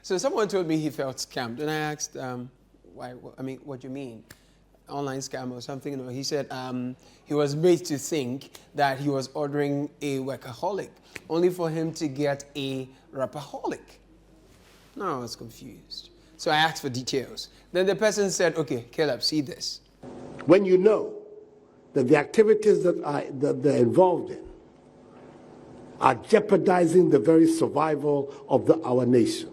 So someone told me he felt scammed, and I asked, why? I mean, what do you mean? Online scam or something? No, he said he was made to think that he was ordering a workaholic, only for him to get a rapaholic. No, I was confused. So I asked for details. Then the person said, okay, Caleb, see this. When you know that the activities that they're involved in are jeopardizing the very survival of our nation,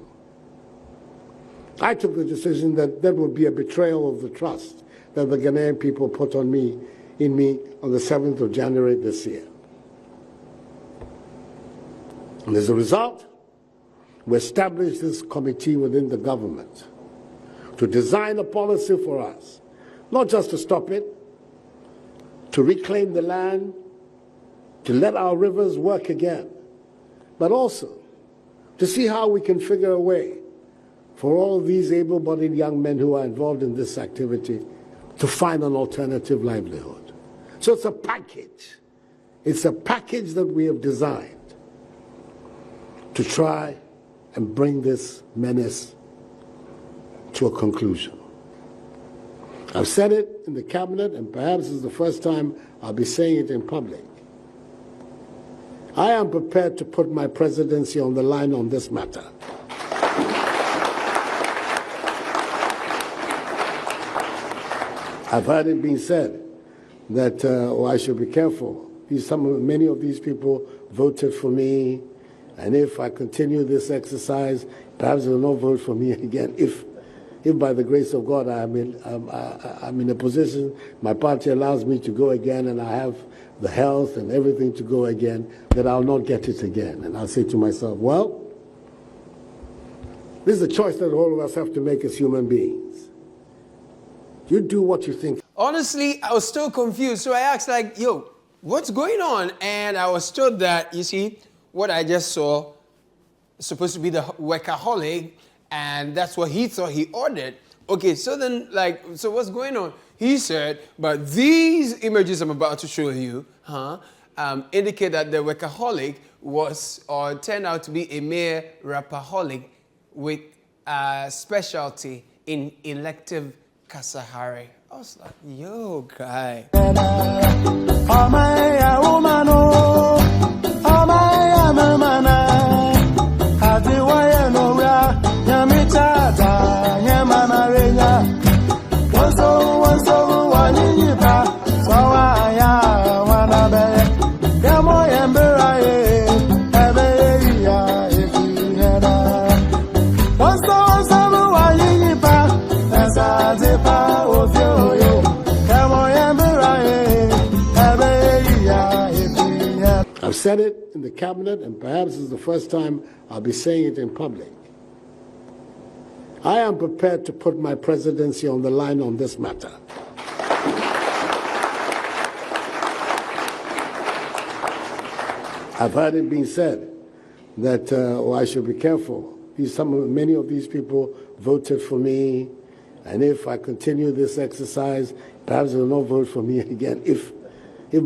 I took the decision that that would be a betrayal of the trust that the Ghanaian people put in me on the 7th of January this year. And as a result, we established this committee within the government to design a policy for us, not just to stop it, to reclaim the land, to let our rivers work again, but also to see how we can figure a way for all these able-bodied young men who are involved in this activity to find an alternative livelihood. So it's a package. It's a package that we have designed to try and bring this menace to a conclusion. I've said it in the cabinet, and perhaps it's the first time I'll be saying it in public. I am prepared to put my presidency on the line on this matter. I've heard it being said that I should be careful. Many of these people voted for me, and if I continue this exercise, perhaps they will not vote for me again. If by the grace of God I'm in a position, my party allows me to go again, and I have the health and everything to go again, that I'll not get it again. And I'll say to myself, well, this is a choice that all of us have to make as human beings. You do what you think. Honestly, I was still confused. So I asked, like, yo, what's going on? And I was told that, you see, what I just saw is supposed to be the workaholic, and that's what he thought he ordered. Okay, so then, like, so what's going on? He said, but these images I'm about to show you indicate that the workaholic was or turned out to be a mere rapaholic with a specialty in elective Kasahari. I was like, yo, guy. I've said it in the cabinet, and perhaps it's the first time I'll be saying it in public. I am prepared to put my presidency on the line on this matter. I've heard it being said that I should be careful. Many of these people voted for me, and if I continue this exercise, perhaps they will not vote for me again. If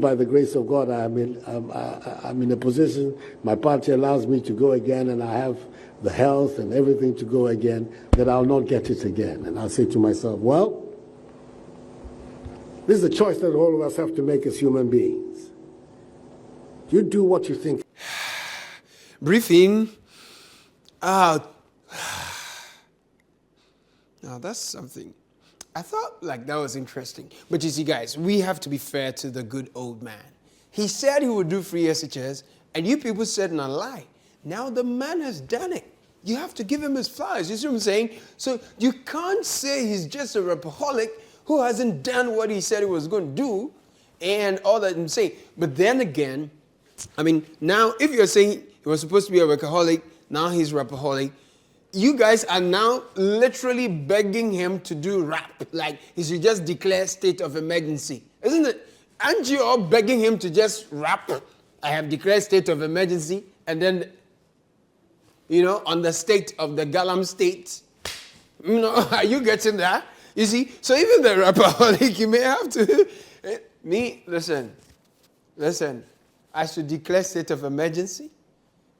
by the grace of God I'm in a position, my party allows me to go again, and I have the health and everything to go again, that I'll not get it again. And I'll say to myself, well, this is a choice that all of us have to make as human beings. You do what you think. Briefing. Now that's something. I thought like that was interesting. But you see, guys, we have to be fair to the good old man. He said he would do free SHS, and you people said no lie. Now the man has done it. You have to give him his flowers. You see what I'm saying? So you can't say he's just a rapaholic who hasn't done what he said he was going to do and all that I'm saying. But then again, I mean, now if you're saying he was supposed to be a workaholic, now he's rapaholic, you guys are now literally begging him to do rap. Like he should just declare state of emergency. Isn't it? Aren't you all begging him to just rap? I have declared state of emergency, and then, you know, on the state of the galamsey state. You know, are you getting that? You see? So even the rapaholic, you may have to. Listen. I should declare state of emergency,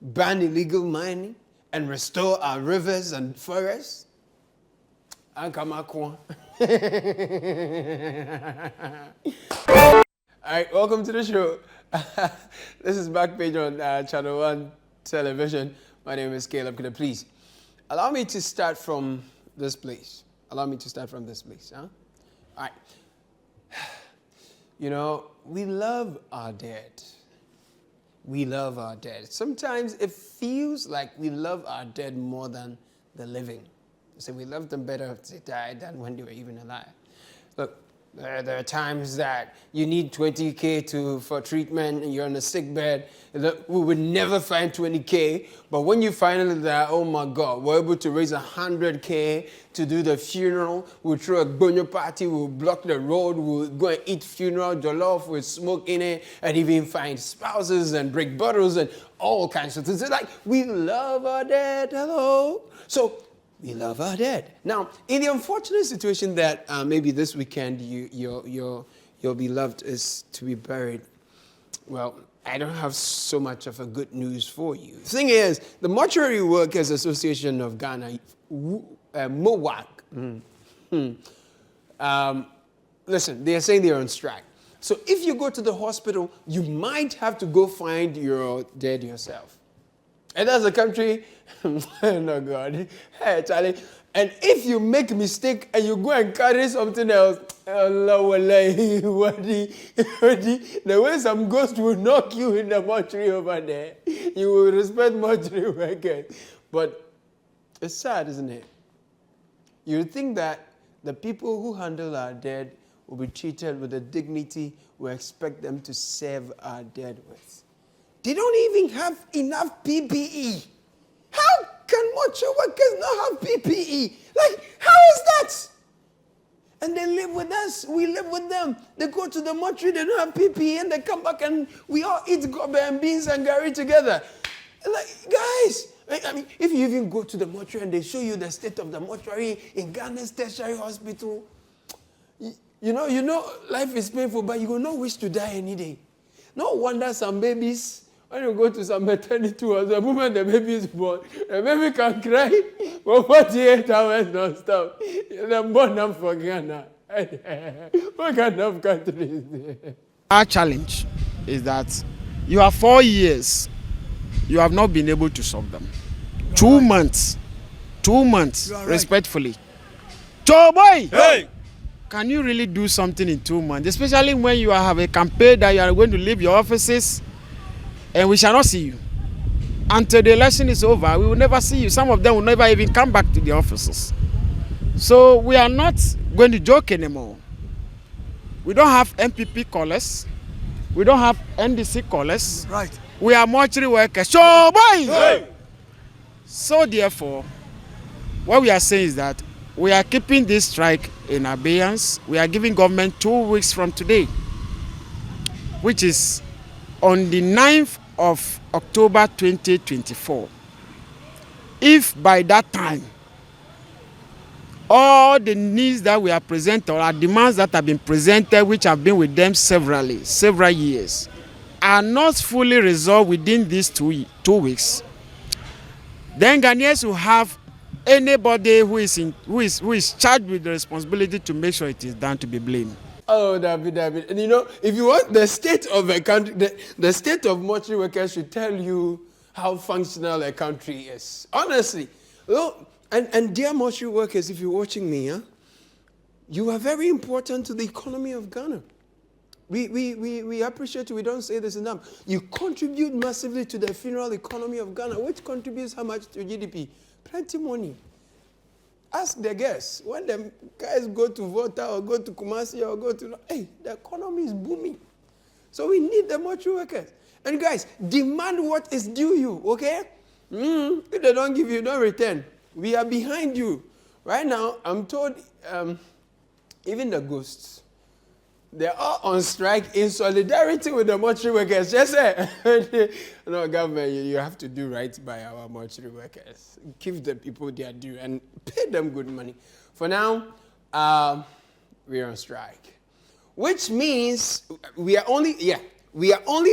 ban illegal mining, and restore our rivers and forests. Ankamakwa. All right, welcome to the show. This is BackPage on Channel 1 Television. My name is Caleb. Could I please allow me to start from this place? Huh? All right. You know, we love our dead. Sometimes it feels like we love our dead more than the living. So we love them better if they died than when they were even alive. Look, there are times that you need 20K for treatment and you're on a sick bed. We would never find 20K, but when you finally die, oh my God, we're able to raise 100K to do the funeral. We'll throw a bonyo party, we'll block the road, we'll go and eat funeral jollof with smoke in it, and even find spouses and break bottles and all kinds of things. It's like, we love our dead, hello. So, we love our dead. Now, in the unfortunate situation that maybe this weekend your beloved is to be buried, well, I don't have so much of a good news for you. The thing is, the Mortuary Workers Association of Ghana, MOWAG, listen, they are saying they're on strike. So if you go to the hospital, you might have to go find your dead yourself. And that's a country, no God, hey Charlie. And if you make a mistake and you go and carry something else, the way some ghost will knock you in the mortuary over there, you will respect mortuary workers. But it's sad, isn't it? You would think that the people who handle our dead will be treated with the dignity we expect them to serve our dead with. They don't even have enough PPE. How can mortuary workers not have PPE? Like, how is that? And they live with us. We live with them. They go to the mortuary, they don't have PPE, and they come back and we all eat gobe and beans and gari together. Like, guys, I mean, if you even go to the mortuary and they show you the state of the mortuary in Ghana's tertiary hospital, you know, life is painful, but you will not wish to die any day. No wonder some babies, when you go to some maternity house, the moment the baby is born, the baby can cry for 48 hours non-stop. They're born up for Ghana. What kind of country is this? Our challenge is that you have 4 years, you have not been able to solve them. 2 months, right. Respectfully. Joe boy! Hey! Can you really do something in 2 months? Especially when you have a campaign that you are going to leave your offices and we shall not see you. Until the election is over, we will never see you. Some of them will never even come back to the offices. So we are not going to joke anymore. We don't have MPP callers. We don't have NDC callers. Right. We are mortuary workers. So, boy! Hey! So therefore, what we are saying is that we are keeping this strike in abeyance. We are giving government 2 weeks from today, which is on the 9th of October 2024. If by that time, all the needs that we are presenting, or our demands that have been presented, which have been with them several years, are not fully resolved within these 2 weeks, then Ghanaians will have anybody who is charged with the responsibility to make sure it is done to be blamed. Oh, David. And you know, if you want the state of a country, the state of mortuary workers should tell you how functional a country is. Honestly. Look, and dear mortuary workers, if you're watching me, you are very important to the economy of Ghana. We appreciate you. We don't say this enough. You contribute massively to the funeral economy of Ghana, which contributes how much to GDP? Plenty money. Ask the guests. When the guys go to Volta or go to Kumasi or go to... Hey, the economy is booming. So we need the mortuary workers. And guys, demand what is due you, okay? If they don't give you, don't return. We are behind you. Right now, I'm told even the ghosts, they're all on strike in solidarity with the mortuary workers. Just say, no, government, you have to do right by our mortuary workers. Give the people their due and pay them good money. For now, we're on strike, which means we are only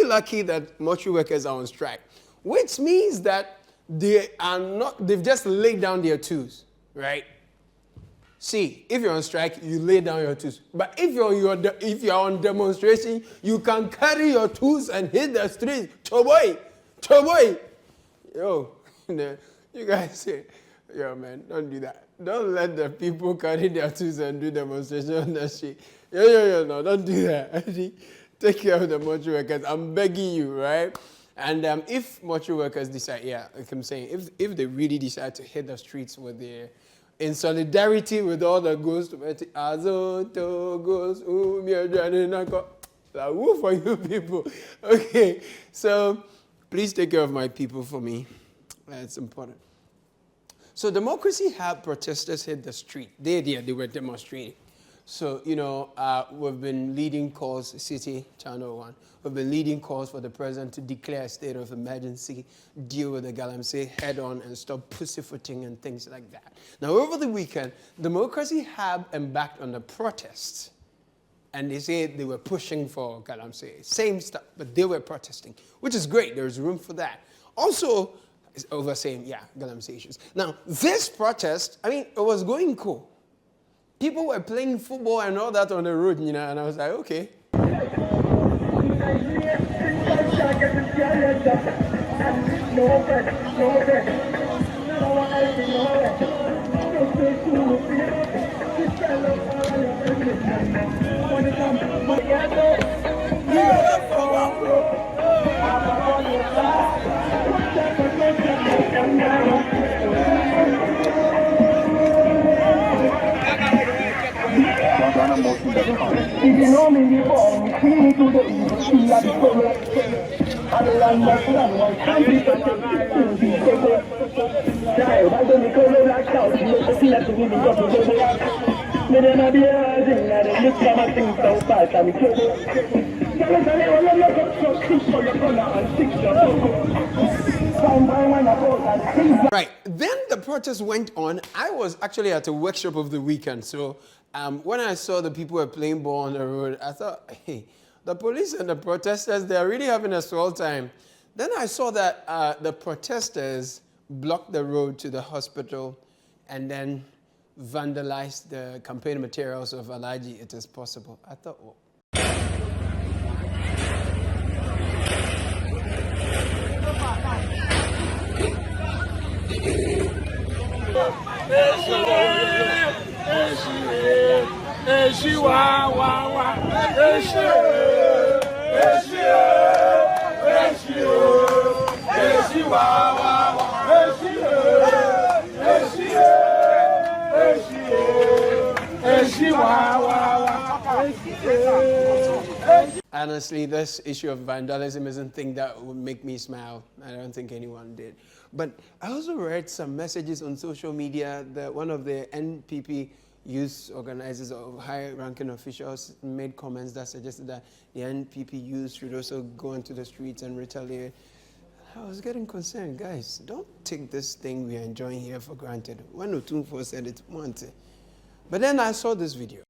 lucky that mortuary workers are on strike, which means that they are not, they've just laid down their tools, right? See, if you're on strike, you lay down your tools. But if you're on demonstration, you can carry your tools and hit the streets. Choboy, choboy. Yo, you guys say, yo, man, don't do that. Don't let the people carry their tools and do demonstration on the street. Yo, no, don't do that. Take care of the mortuary workers. I'm begging you, right? And if mortuary workers decide, yeah, like I'm saying, if they really decide to hit the streets with their, in solidarity with all the ghosts, Azonto ghosts, woo for you people. Okay, so please take care of my people for me. That's important. So Democracy Hub protesters hit the street. They were demonstrating. So, you know, we've been leading calls, City, Channel 1, we've been leading calls for the president to declare a state of emergency, deal with the galamsey head on and stop pussyfooting and things like that. Now, over the weekend, Democracy Hub embarked on the protests. And they say they were pushing for galamsey. Same stuff, but they were protesting, which is great. There's room for that. Also, it's over saying, yeah, galamsey issues. Now, this protest, I mean, it was going cool. People were playing football and all that on the road, you know, and I was like, okay. If you know me before, me to the east, she had the trouble. I don't understand why some people take the trouble. Child, I don't because like shout, you know, she had to give me trouble. Me then I be urging, and they look for my things so fast, I'm in trouble. Right, then the protest went on. I was actually at a workshop of the weekend, so when I saw the people were playing ball on the road, I thought, hey, the police and the protesters, they're really having a swell time. Then I saw that the protesters blocked the road to the hospital and then vandalized the campaign materials of Alaji, It Is Possible. I thought, well, honestly, this issue of vandalism isn't thing that would make me smile. I don't think anyone did. But I also read some messages on social media that one of the NPP youth organizers or high-ranking officials made comments that suggested that the NPP youth should also go into the streets and retaliate. I was getting concerned, guys. Don't take this thing we are enjoying here for granted. When Otunfo said it, wanted. But then I saw this video.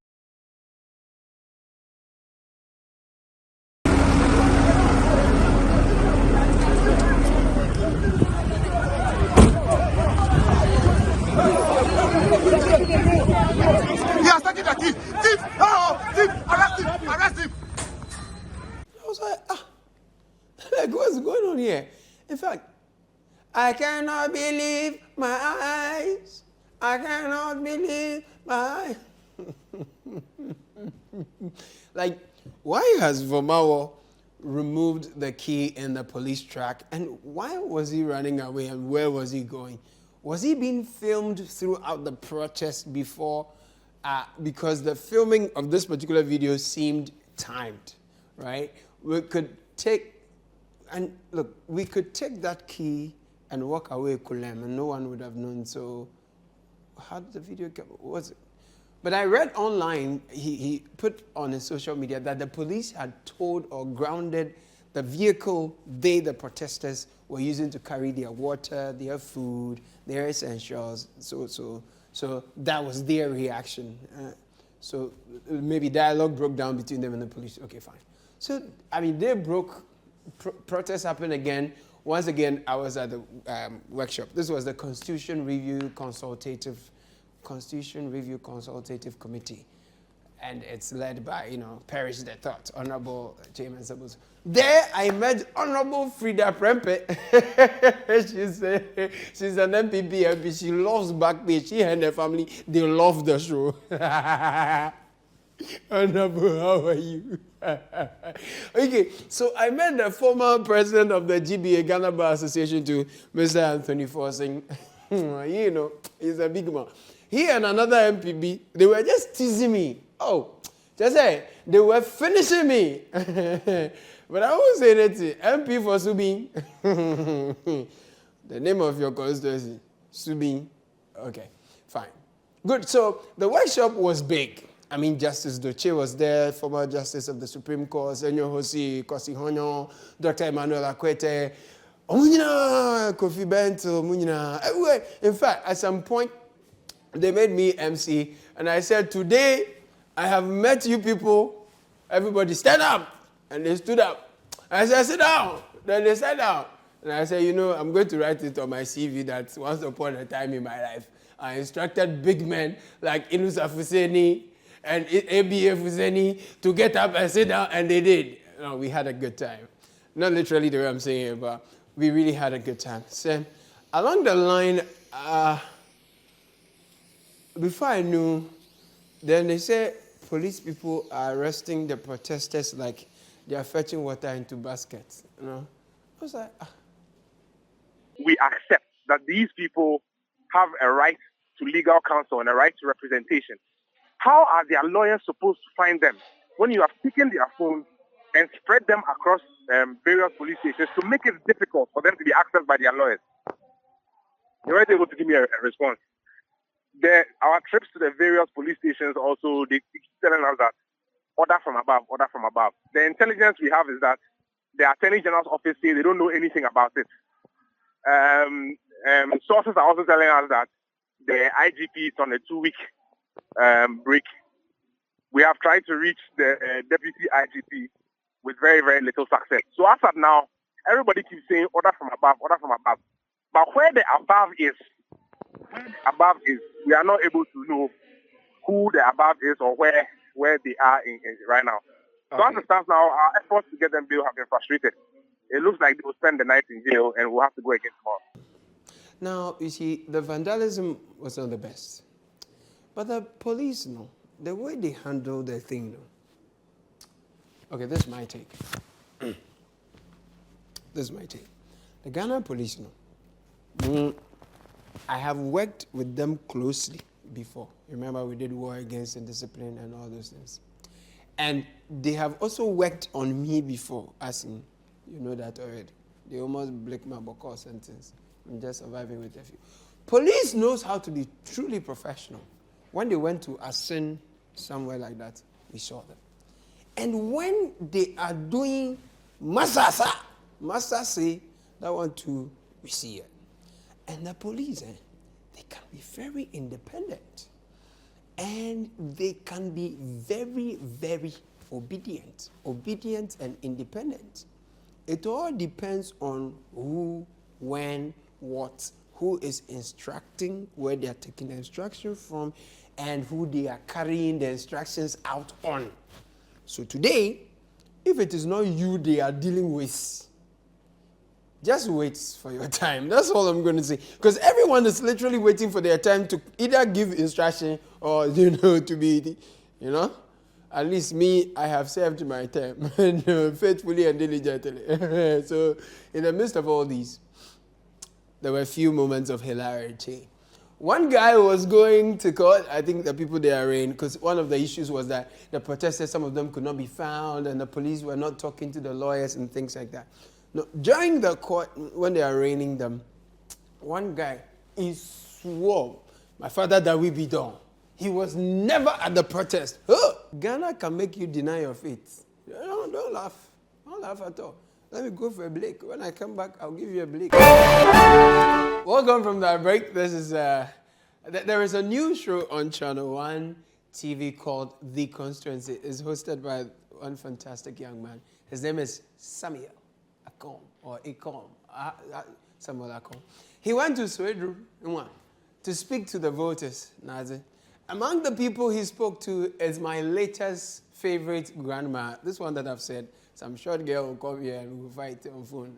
I was like, like, what's going on here? In fact, I cannot believe my eyes. I cannot believe my eyes. Like, why has Vomawo removed the key in the police track? And why was he running away and where was he going? Was he being filmed throughout the protest before? Because the filming of this particular video seemed timed, right? We could take, and look, we could take that key and walk away Kulem and no one would have known. So how did the video get, was it? But I read online, he put on his social media that the police had towed or grounded the vehicle the protesters were using to carry their water, their food, their essentials. So that was their reaction. So maybe dialogue broke down between them and the police. Okay, fine. So, I mean, they broke, protests happened again. once again, I was at the workshop. This was the Constitution Review Consultative Committee. And it's led by, Perish the Thought, Honorable James Sabus. There I met Honorable Frida Prempe. She's an MPP, MP. She loves BackPage. She and her family, they love the show. Honorable, how are you? Okay, so I met the former president of the GBA, Ghana Bar Association, to Mr. Anthony Forsing. He's a big man. He and another MPB, they were just teasing me. Oh, just say, they were finishing me. But I won't say anything. MP for Subin. The name of your constituency, Subin. Okay, fine. Good, so the workshop was big. I mean, Justice Doche was there, former Justice of the Supreme Court, Senyor Hosi Kosi Honyo, Dr. Emmanuel Akwete, Omunyina, Kofi Bento, Omunyina, everywhere. In fact, at some point, they made me MC, and I said, today, I have met you people. Everybody stand up. And they stood up. I said, sit down. Then they sat down. And I said, I'm going to write it on my CV that once upon a time in my life, I instructed big men like Inusa Fuseni and ABA Fuseni to get up and sit down, and they did. We had a good time. Not literally the way I'm saying it, but we really had a good time. So along the line, before I knew, then they said police people are arresting the protesters like they are fetching water into baskets. I was like, We accept that these people have a right to legal counsel and a right to representation. How are their lawyers supposed to find them when you have taken their phones and spread them across various police stations to make it difficult for them to be accessed by their lawyers? They weren't able to give me a response. Our trips to the various police stations also, they keep telling us that order from above, order from above. The intelligence we have is that the Attorney General's office say they don't know anything about it. Sources are also telling us that the IGP is on a 2-week break. We have tried to reach the Deputy IGP with very, very little success. So as of now, everybody keeps saying order from above, order from above. But where the above is, we are not able to know who the above is or where they are in right now. So as it stands now, our efforts to get them bail have been frustrated. It looks like they will spend the night in jail and we'll have to go again tomorrow. now, you see, the vandalism was not the best. But the police, the way they handled the thing, Okay, this is my take. This is my take. The Ghana police, I have worked with them closely before. Remember, we did war against indiscipline and all those things. And they have also worked on me before, as in, you know that already. They almost break my Boko sentence. I'm just surviving with a few. Police knows how to be truly professional. When they went to Asin, somewhere like that, we saw them. And when they are doing Masasa, that one too, we see it. And the police, they can be very independent. And they can be very, very obedient and independent. It all depends on who, when, what, who is instructing, where they are taking the instruction from, and who they are carrying the instructions out on. So today, if it is not you they are dealing with, just wait for your time. That's all I'm going to say. Because everyone is literally waiting for their time to either give instruction or, to be, At least me, I have served my time faithfully and diligently. So in the midst of all these, there were a few moments of hilarity. One guy was going to court. I think the people they arraigned, because one of the issues was that the protesters, some of them could not be found, and the police were not talking to the lawyers and things like that. No, during the court, when they are arraigning them, one guy, he swore, my father that we be done. He was never at the protest. Ghana can make you deny your faith. Don't laugh. Don't laugh at all. Let me go for a break. When I come back, I'll give you a break. Welcome from that break. This is there is a new show on Channel 1 TV called The Constituency. It's hosted by one fantastic young man. His name is Samuel Akom, or Akom. Samuel Akon. He went to Sweden to speak to the voters, Nazi. Among the people he spoke to is my latest favorite grandma. This one that I've said, some short girl will come here and we'll fight on phone.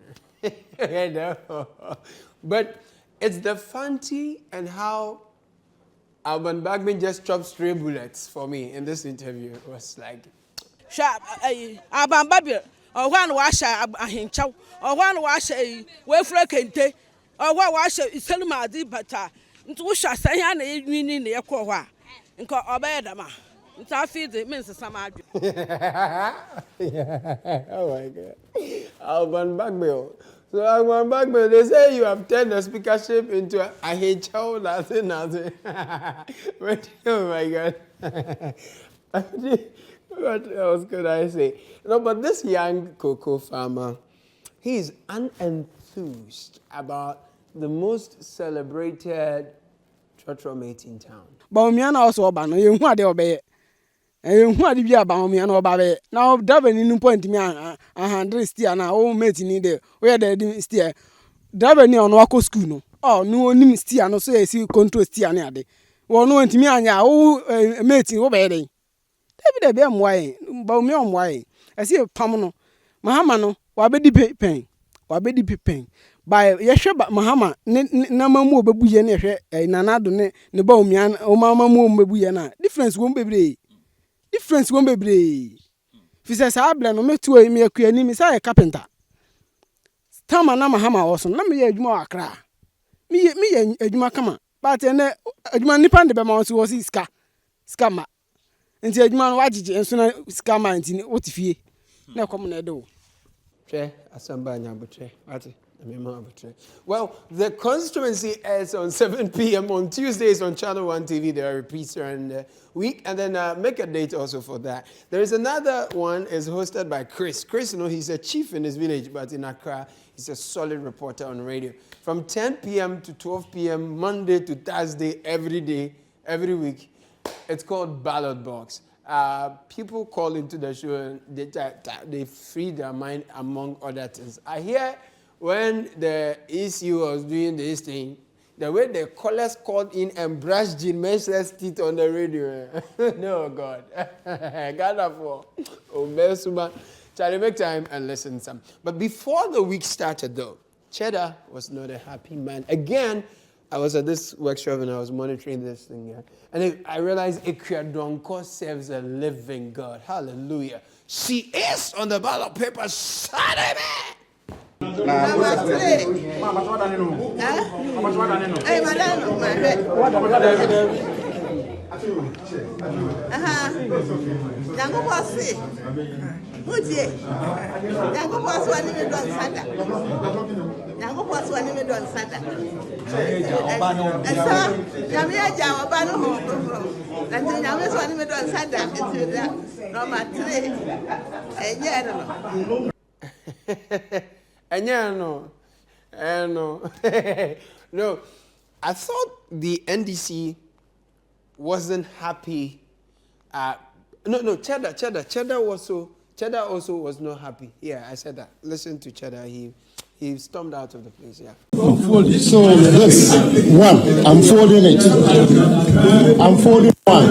But it's the fancy and how Alban Bagman just chopped stray bullets for me in this interview. It was like... Alban Bagman, or one wash a hinchow, or one wash a way for a kente, or one wash a Selma di bata, into which I say, and in the Equa, and call Obedama. It's our feed it means some Oh my God. Alban Bagman. So Alban Bagman, they say you have turned the speakership into a HO, nothing. But, oh my God. What else could I say? No, but this young cocoa farmer, he is unenthused about the most celebrated trotro mate in town. Baumiana also ban, you want to obey. And what if you are Baumian or Babe? Now, Davin in point me a hundred steer now, old mate in there, where they didn't steer. Davin on Wako school. Oh, no name steer, no say, see, control steer near day. Well, no, to me, oh, mate in obeying. David, I'm why, Baumian why. I see a Pamano, Mahamano, Wabedi pain, Wabedi pain. By Yasha Mahama, Nama Mo Babuyan, Nanado, Nebaumian, or Mamma Mo Babuyana. Difference won't be. Difference won't be brave. If he says, I blame me to a mere queer name, is I a carpenter. Tama Nama Hammer also, let me a more cry. Me and Edma Kama, but a man nipped the Bamons was his scammer. And the Edman Wajiji and soon scammer and what if ye? No common edo. Well, the Constituency is on 7 p.m. on Tuesdays on Channel 1 TV. There are repeats during the week, and then make a date also for that. There is another one is hosted by Chris. Chris, you know, he's a chief in his village, but in Accra, he's a solid reporter on radio. From 10 p.m. to 12 p.m., Monday to Thursday, every day, every week. It's called Ballot Box. People call into the show and they free their mind among other things. I hear when the ECU was doing this thing, the way the callers called in and brushed Jean Mensa's teeth on the radio. No, God. Ghana for Obesuma. Charlie, make time and listen some. But before the week started, though, Cheddar was not a happy man. Again, I was at this workshop and I was monitoring this thing here. And I realized Ekriadonko serves a living God. Hallelujah. She is on the ballot paper. Saturday. No, I thought the NDC wasn't happy. Cheddar also was not happy. Yeah, I said that. Listen to Cheddar. He stormed out of the place. Yeah. So this one, I'm folding it. I'm folding one.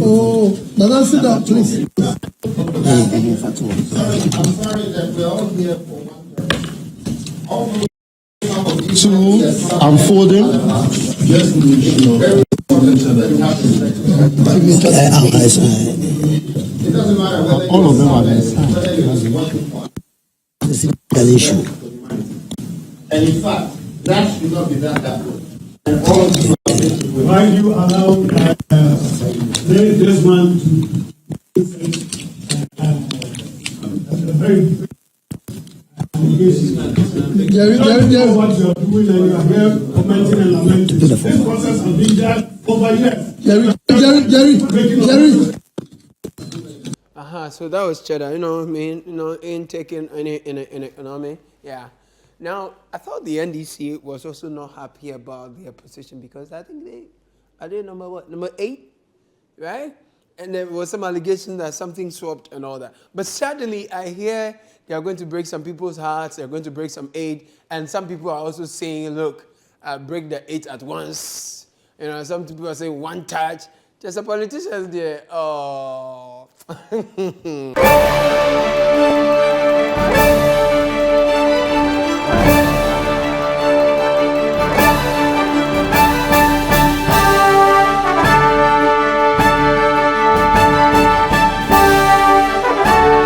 Oh, Nana, sit down, please. I'm sorry that we're all here for one. Two, I'm folding. All of them are nice. This is an issue. And in fact, that should not be that way. Why do you allow this man to very Jerry, what you're doing and you are here commenting and lamenting. This process has been there over years. Jerry. So that was Cheddar, in taking any, yeah. Now, I thought the NDC was also not happy about their position because I think are they number 8, right? And there was some allegation that something swapped and all that. But suddenly, I hear they are going to break some people's hearts. They're going to break some 8. And some people are also saying, look, break the 8 at once. You know, some people are saying 1 touch. Just a politician there. Oh.